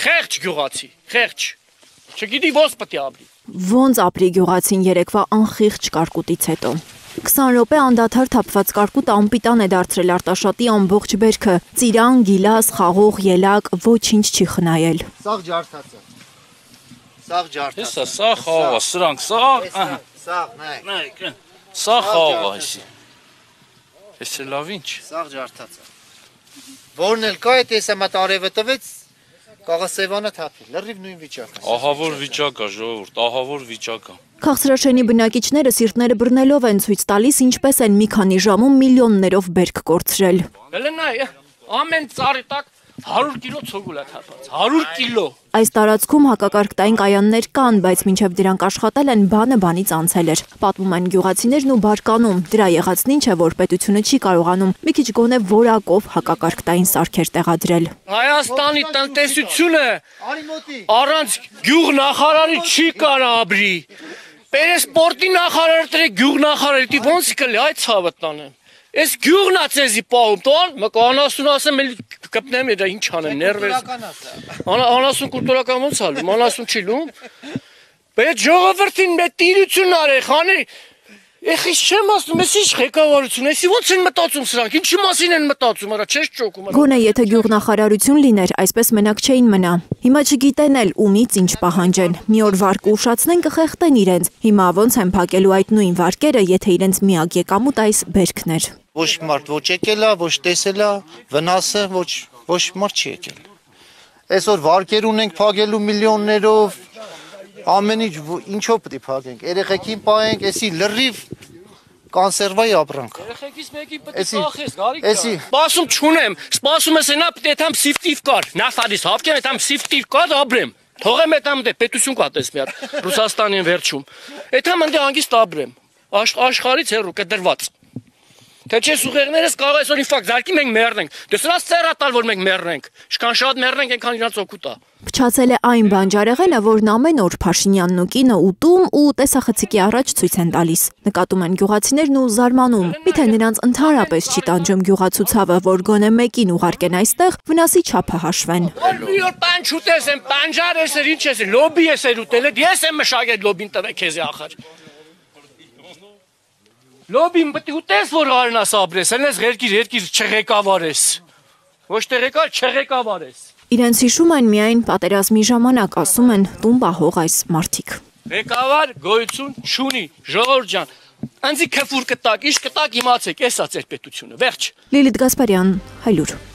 Խեղճ գյուղացի, խեղճ։ Չգիտի ոնց պետք է ապրի։ Ոնց ապրի գյուղացին երեկվա անխիղճ կարկուտից հետո։ 20 րոպե անդադար թափված կարկուտը անպիտան է դարձրել Արտաշատի ամբողջ բերքը։ Ծիրան, գիլաս, խաղող, ելակ, ոչինչ չի խնայել։ Սաղ ջարդացը։ Սաղ ջարդացը։ Հեսա, սա խաղա, սրանք, սաղ, ահա։ Սաղ, նայք։ Սա խաղա այսի։ Հեսա լավ ինչ։ Սաղ ջարդացը։ Որն էլ կա է տեսամատ արևը տվեց, կաղասեվանը թափի, լրիվ նույն վիճակը։ Ահավոր վիճակ է, ժողովուրդ, ահավոր վիճակ է։ Քաղցրաշենի բնակիչները սիրտները բռնելով են ցույց տալիս ինչպես են մի քանի ժամում միլիոններով բերք կորցրել։ Հելենայ, ամեն ծառի տակ 100 կիլո ցողուլ է թափած, 100 կիլո։ Այս տարածքում հակակարգտային կայաններ կան, բայց մինչև դրանք աշխատել են, բանը բանից անցել էր։ Պատմում են գյուղացիներն ու բարկանում։ Դրա եղածն ինչ է, որ պետությունը չի կարողանում մի քիչ գոնե որակով հակակարգտային սարքեր տեղադրել։ Հայաստանի տնտեսությունը առանց գյուղնախարարի չի կարող ապրի։ Պերեսպորտի նախարարը դրե գյուղնախարարի ոնց կլի այ ցավը տանեմ։ Այս գյուղն է ցեզի պահում, տոն մկանասուն ասեմ էլի կպնեմ դա ինչ անեմ ներվերս։ Անասուն կուլտուրական ոնց ալու, անասուն չի լում։ Բայց ժողովրդին մեծ տիրություն արի, խանի Ეხի չեմ ասում, ես ինչ ղեկավարություն, էսի ոնց են մտածում սրանք, ինչի մասին են մտածում, արա չես ճոկում։ Գոնե եթե գյուղնախարարություն լիներ, այսպես մենակ չէին մնա։ Հիմա չգիտեն էլ ումից ինչ պահանջեն։ Մի օր վարկը ուշացնեն կխեղտեն իրենց։ Հիմա ոնց են փակելու այդ նույն վարկերը, եթե իրենց միակ եկամուտ այս բերքն էր։ Ոչ մարդ ոչ եկել է, ոչ տեսել է, վնասը ոչ մարդ չի եկել։ Այսօր վարկեր ունենք փակելու միլիոններով, ամեն ինչով պետք է փակենք, երեխեքին պահենք, էսի լրիվ կանսերվայի ապրանք։ Երեխեքից մեկին պետք է սախես, գարիկ։ Սպասում չունեմ, սպասում ես նա պետք է թամ սիֆտիվ կար, նավթարից հավքեմ, այդամ սիֆտիվ կար ապրեմ։ Թողեմ այդամ դե պետություն կատես մի հատ Ռուսաստանին վերջում։ Այդամ ընդ հանգիստ ապրեմ։ Աշխարհից հեռու կդրված։ Թե չէ սուղերներս կարող այսօր ինֆակտ զարկի մենք մեռնենք։ Դե սրանց ծերատալ որ մենք մեռնենք։ Ինչքան շատ մեռնենք, այնքան իրանց օգուտ է։ Փչացել է այն բանջարեղենը, որն ամեն օր Փաշինյանն ու կինը ուտում ու տեսախցիկի առաջ ցույց են տալիս։ Նկատում են գյուղացիներն ու զարմանում։ Միթե նրանց ընդհանրապես չի տանջում գյուղացուցավը, որ գոնե մեկին ուղարկեն այստեղ, վնասի չափը հաշվեն։ Մի օր բան չուտես եմ, բանջար ես, ինչ ես, լոբի ես ուտել, ես եմ մշակել լոբին տվել քեզի ախր։ Լոբին պետք է ուտես, որ արնաս ապրես, այնպես երկիր չղեկավար ես։ Ոչ թե չղեկավար ես։ Իրենց հիշում են միայն պատերազմի ժամանակ, ասում են տուն պահող այս մարդիկ։ Ղեկավար գոյություն չունի, ժողովուրդ ջան։ Անձի քֆուր կտակ, իշ կտակ իմացեք, էսա ձեր պետությունը, վերջ։ Լիլիթ Գասպարյան, Հայլուր։